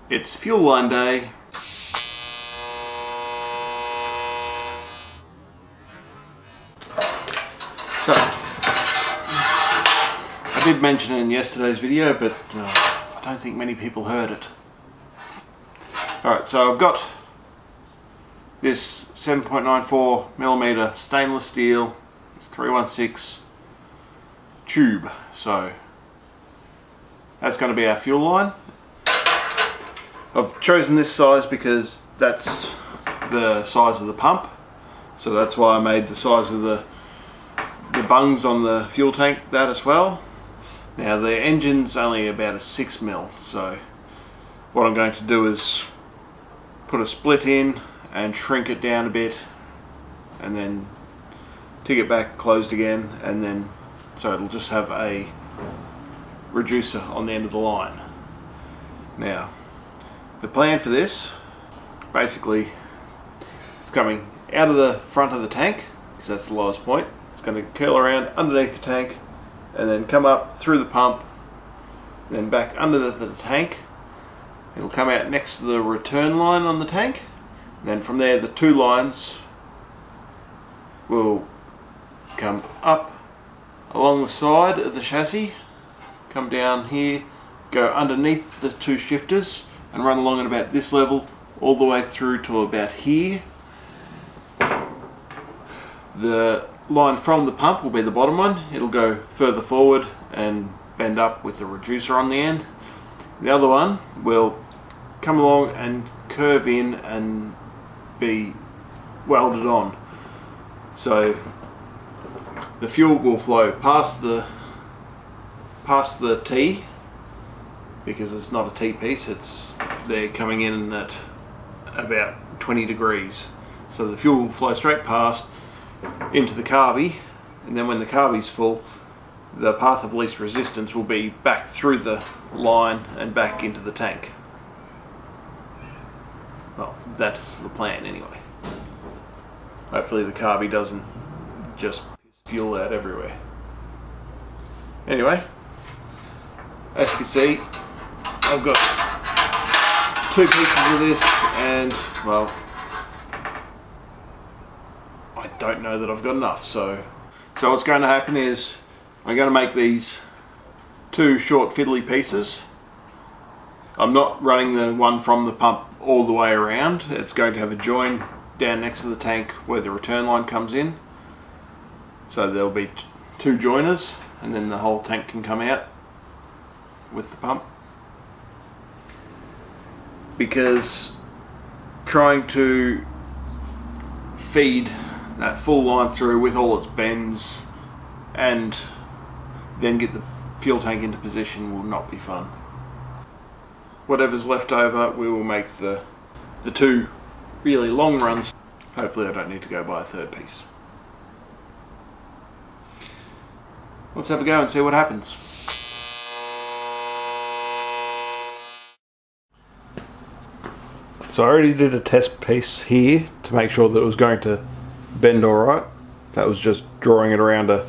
It's fuel line day. So, I did mention it in yesterday's video, but I don't think many people heard it. Alright, so I've got this 7.94mm stainless steel, it's 316 tube, so that's going to be our fuel line. I've chosen this size because that's the size of the pump, so that's why I made the size of the bungs on the fuel tank that as well. Now the engine's only about a 6mm, so what I'm going to do is put a split in and shrink it down a bit, and then tick it back closed again, and then so it'll just have a reducer on the end of the line. Now the plan for this, basically it's coming out of the front of the tank because that's the lowest point. It's going to curl around underneath the tank and then come up through the pump, then back under the tank. It'll come out next to the return line on the tank, and then from there the two lines will come up along the side of the chassis, come down here, go underneath the two shifters and run along at about this level all the way through to about here. The line from the pump will be the bottom one. It'll go further forward and bend up with the reducer on the end. The other one will come along and curve in and be welded on. So the fuel will flow past the T, because it's not a T piece, they're coming in at about 20 degrees. So the fuel will flow straight past into the carby, and then when the carby's full, the path of least resistance will be back through the line and back into the tank. Well, that's the plan anyway. Hopefully the carby doesn't just piss fuel out everywhere. Anyway, as you can see, I've got two pieces of this, and well, I don't know that I've got enough. So what's going to happen is I'm going to make these two short fiddly pieces. I'm not running the one from the pump all the way around. It's going to have a join down next to the tank where the return line comes in. So there'll be two joiners, and then the whole tank can come out with the pump. Because trying to feed that full line through with all its bends and then get the fuel tank into position will not be fun. Whatever's left over, we will make the two really long runs. Hopefully I don't need to go buy a third piece. Let's have a go and see what happens. So I already did a test piece here to make sure that it was going to bend alright. That was just drawing it around a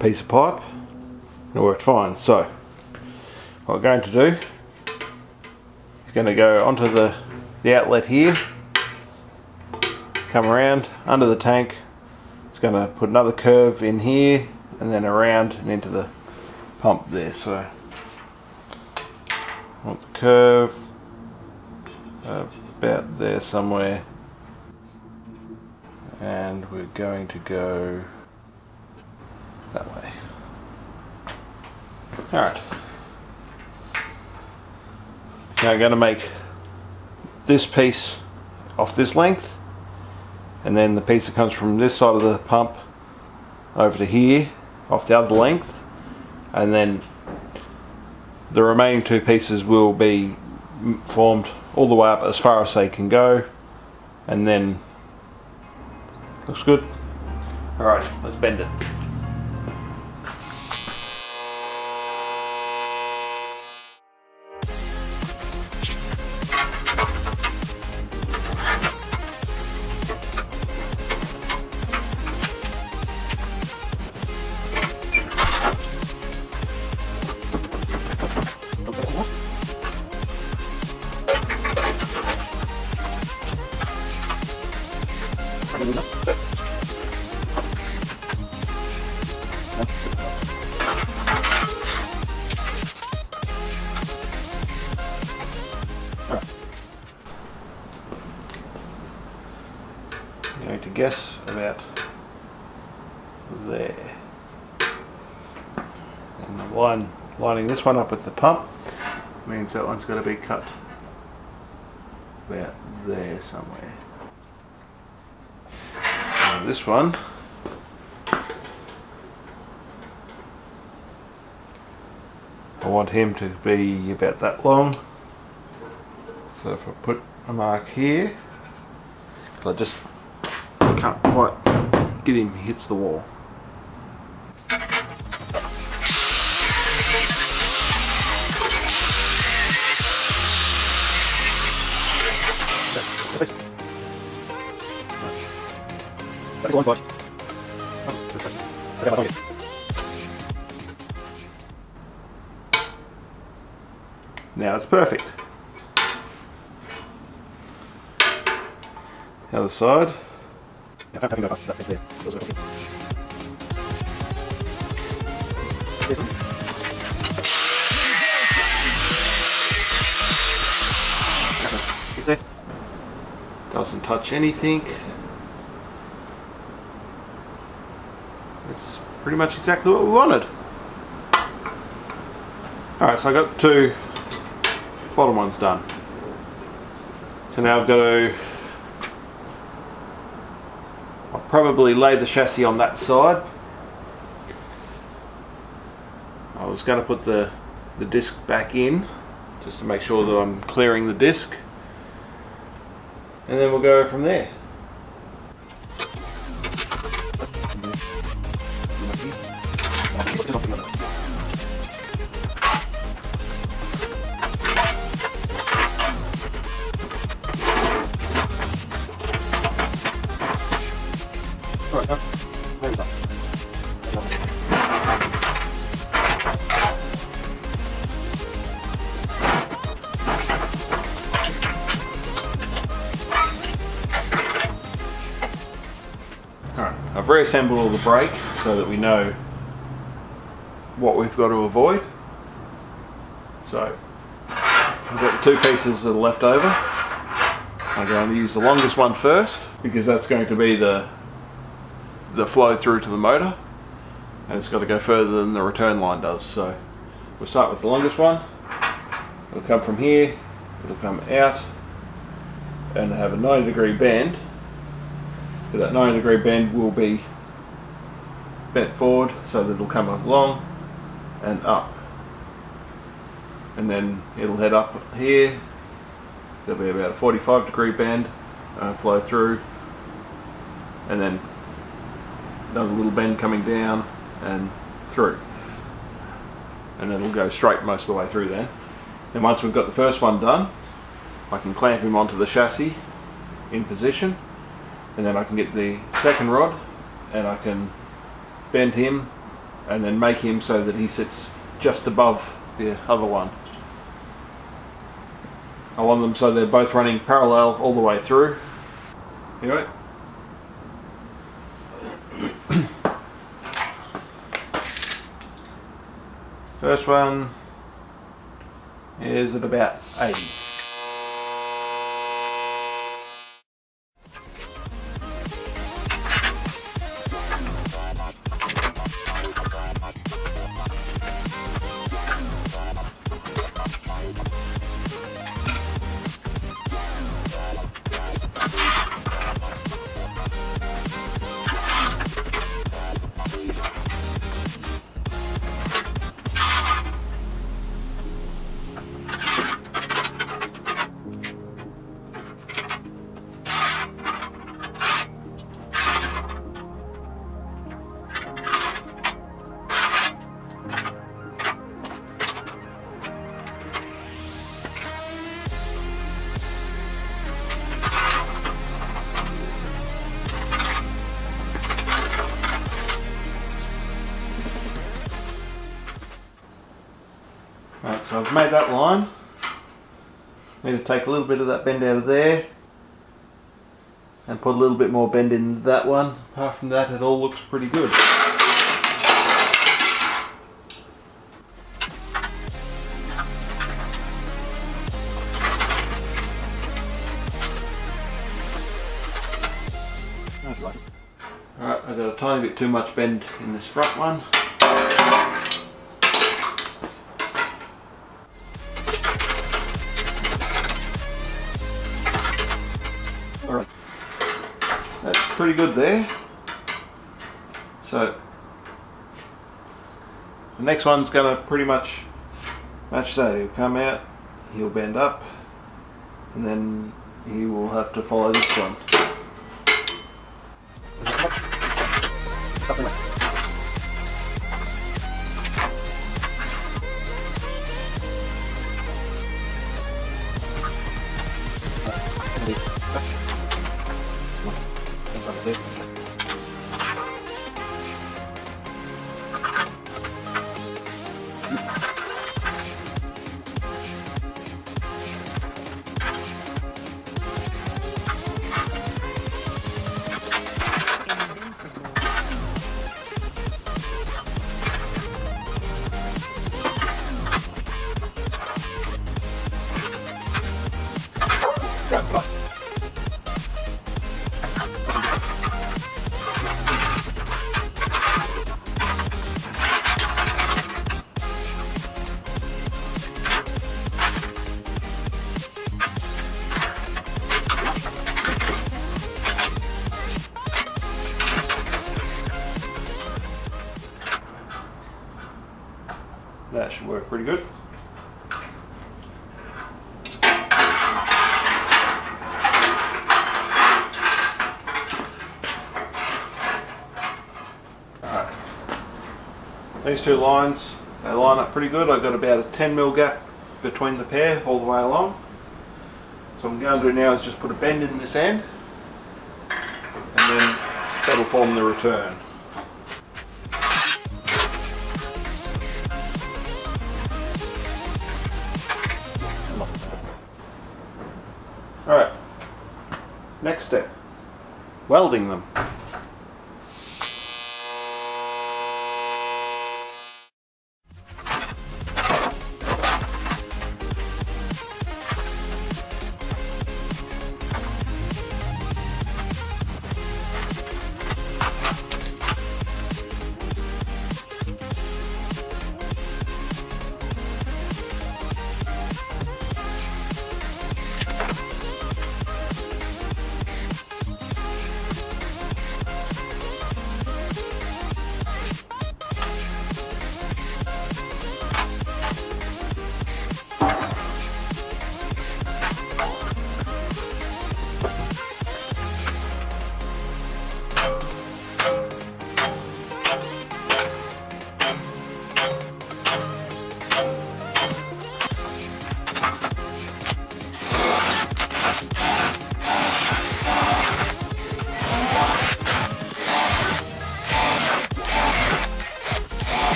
piece of pipe. It worked fine. So what we're going to do is going to go onto the outlet here, come around under the tank. It's going to put another curve in here and then around and into the pump there. So I want the curve about there somewhere, and we're going to go that way. Alright, now I'm going to make this piece off this length, and then the piece that comes from this side of the pump over to here off the other length, and then the remaining two pieces will be formed all the way up as far as they can go, and then looks good. Alright, let's bend it. Going to guess about there. And the line, lining this one up with the pump means that one's got to be cut about there somewhere. And this one I want him to be about that long. So if I put a mark here, I just can't quite get him, he hits the wall. Now it's perfect. The other side. Doesn't touch anything. It's pretty much exactly what we wanted. Alright, so I got two bottom ones done. So now I've got to probably lay the chassis on that side. I was going to put the disc back in just to make sure that I'm clearing the disc, and then we'll go from there. I've reassembled all the brake so that we know what we've got to avoid. So I've got the two pieces that are left over. I'm going to use the longest one first because that's going to be the flow through to the motor, and it's got to go further than the return line does. So we'll start with the longest one. It'll come from here, it'll come out and have a 90-degree bend. So that 90-degree bend will be bent forward so that it'll come along and up, and then it'll head up here. There'll be about a 45-degree bend, flow through, and then another little bend coming down and through, and it'll go straight most of the way through there. Then once we've got the first one done, I can clamp him onto the chassis in position, and then I can get the second rod and I can bend him and then make him so that he sits just above the other one. I want them so they're both running parallel all the way through. Anyway. First one is at about 80. Right, so I've made that line. Need to take a little bit of that bend out of there, and put a little bit more bend in that one. Apart from that, it all looks pretty good. Alright, I've got a tiny bit too much bend in this front one. Alright, that's pretty good there. So the next one's going to pretty much match that. He'll come out, he'll bend up, and then he will have to follow this one. That should work pretty good. Alright, these two lines, they line up pretty good. I've got about a 10mm gap between the pair all the way along. So what I'm going to do now is just put a bend in this end, and then that'll form the return. Alright, next step, welding them.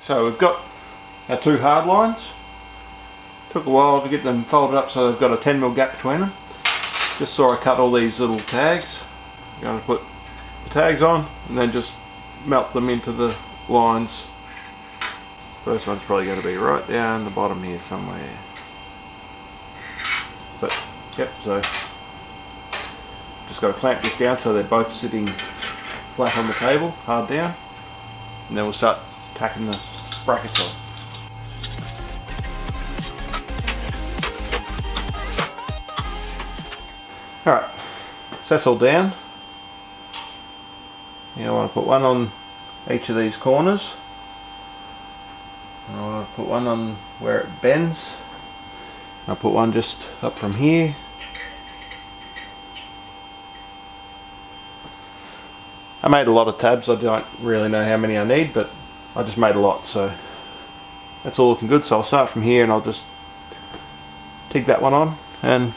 So we've got our two hard lines. Took a while to get them folded up so they've got a 10mm gap between them. Just saw I cut all these little tags. I'm going to put the tags on and then just melt them into the lines. First one's probably going to be right down the bottom here somewhere. But yep, so just got to clamp this down so they're both sitting flat on the table, hard down, and then we'll start tacking the brackets on. Alright, so that's all down. Now I want to put one on each of these corners. And I want to put one on where it bends. I'll put one just up from here. I made a lot of tabs. I don't really know how many I need, but I just made a lot, so that's all looking good. So I'll start from here and I'll just TIG that one on and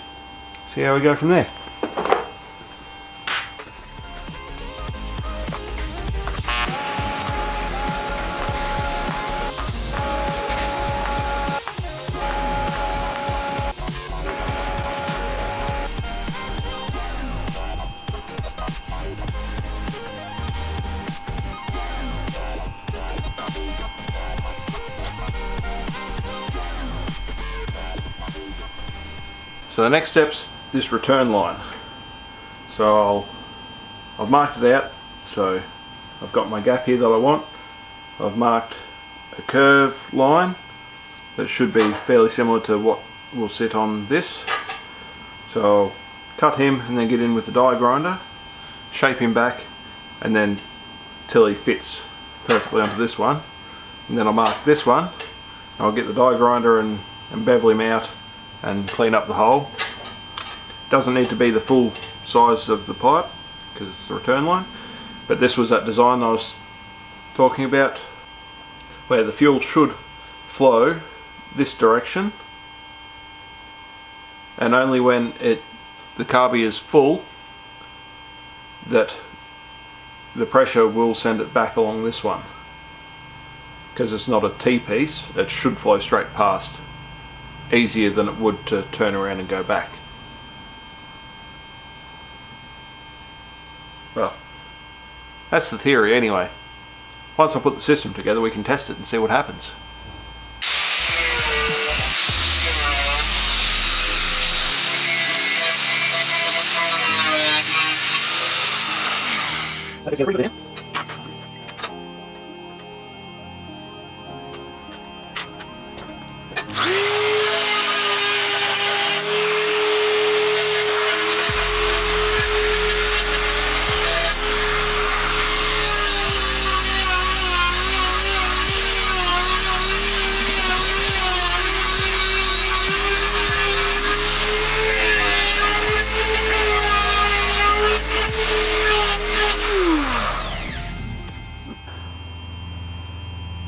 see how we go from there. So the next step's this return line. So I've marked it out, so I've got my gap here that I want. I've marked a curve line that should be fairly similar to what will sit on this. So I'll cut him and then get in with the die grinder, shape him back, and then till he fits perfectly onto this one. And then I'll mark this one, and I'll get the die grinder and bevel him out and clean up the hole. Doesn't need to be the full size of the pipe because it's the return line, but this was that design I was talking about, where the fuel should flow this direction, and only when the carby is full that the pressure will send it back along this one. Because it's not a T-piece, it should flow straight past, easier than it would to turn around and go back. Well, that's the theory anyway. Once I put the system together, we can test it and see what happens.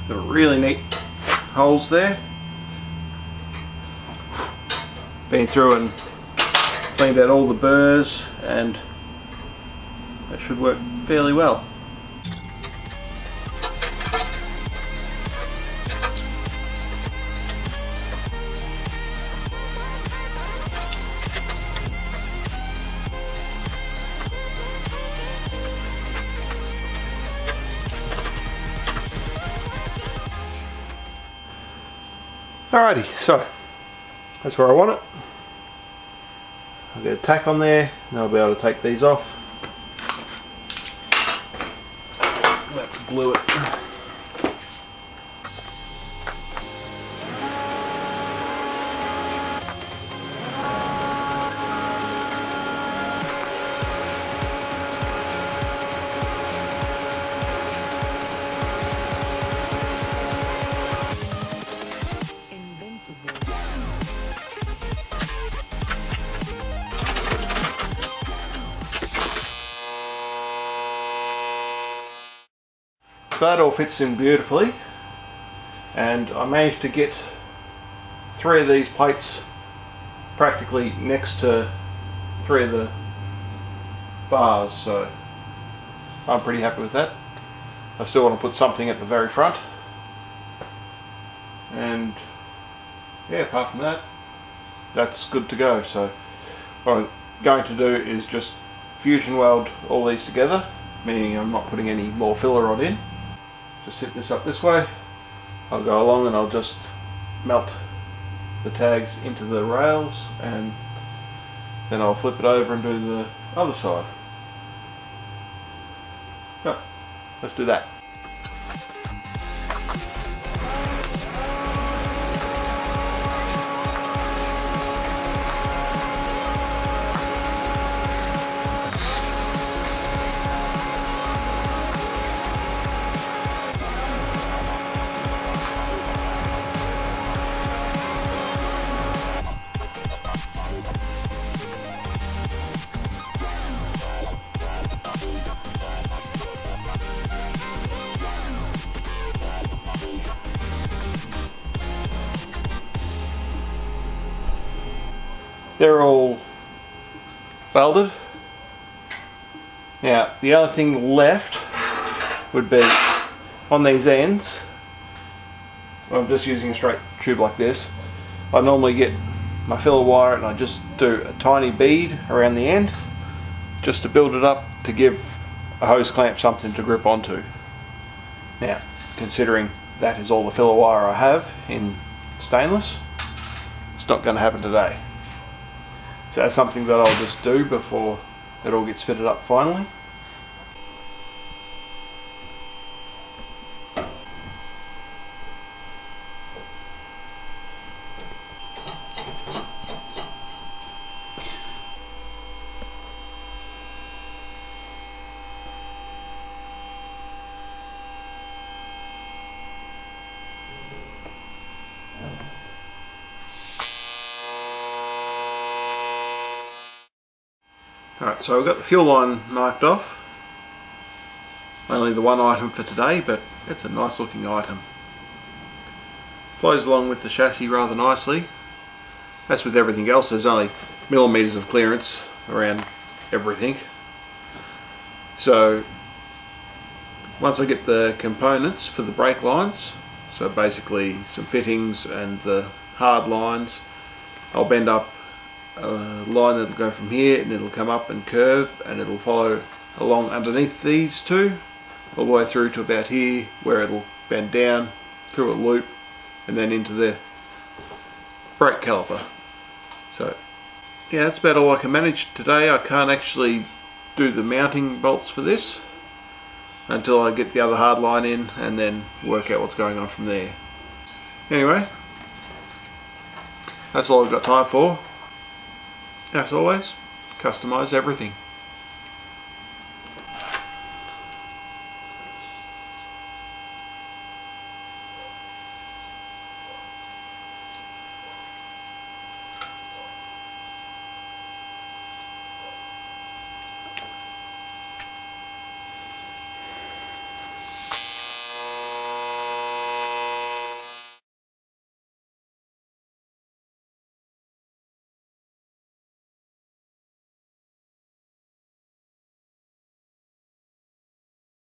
Got really neat holes there. Been through and cleaned out all the burrs, and that should work fairly well. Alrighty, so that's where I want it. I'll get a tack on there and I'll be able to take these off. Let's glue it. So that all fits in beautifully, and I managed to get 3 of these plates practically next to 3 of the bars, so I'm pretty happy with that. I still want to put something at the very front, and yeah, apart from that, that's good to go. So what I'm going to do is just fusion weld all these together, meaning I'm not putting any more filler rod in. Just sit this up this way, I'll go along and I'll just melt the tags into the rails, and then I'll flip it over and do the other side. So, let's do that. they're all welded. Now the other thing left would be on these ends. I'm just using a straight tube like this. I normally get my filler wire and I just do a tiny bead around the end just to build it up to give a hose clamp something to grip onto. Now, considering that is all the filler wire I have in stainless, it's not going to happen today. So that's something that I'll just do before it all gets fitted up finally. Alright, so I've got the fuel line marked off. Only the one item for today, but it's a nice looking item. Flows along with the chassis rather nicely. As with everything else, there's only millimetres of clearance around everything. So once I get the components for the brake lines, so basically some fittings and the hard lines, I'll bend up a line that'll go from here and it'll come up and curve and it'll follow along underneath these two all the way through to about here, where it'll bend down through a loop and then into the brake caliper. So yeah, that's about all I can manage today. I can't actually do the mounting bolts for this until I get the other hard line in and then work out what's going on from there. Anyway, that's all I've got time for. As always, customize everything.